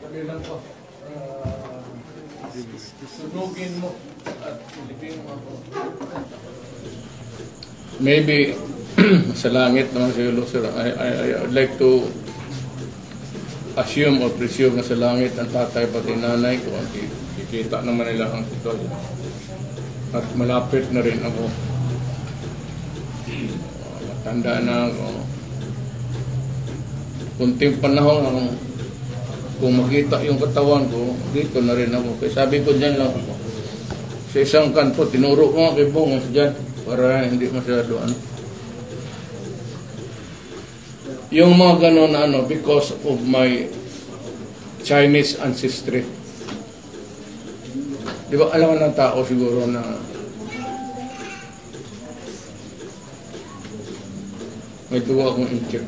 Sabi lang po, sunugin mo at silipin mo ako. Maybe sa langit naman siguro, sir. I would like to assume or presume na sa langit ang tatay pati nanay ko. Kikita naman nila ang titual. At malapit na rin ako. Matanda na ako. Kunting panahon ako. Kung makita yung katawan ko, dito na rin ako. Kaya sabi ko dyan lang ako. Sa isang kanto, tinuro ko nga kay Bong dyan para hindi masyado ano. Yung mga ganon na ano, because of my Chinese ancestry. Di ba alam ng tao siguro na may duwa akong incheck.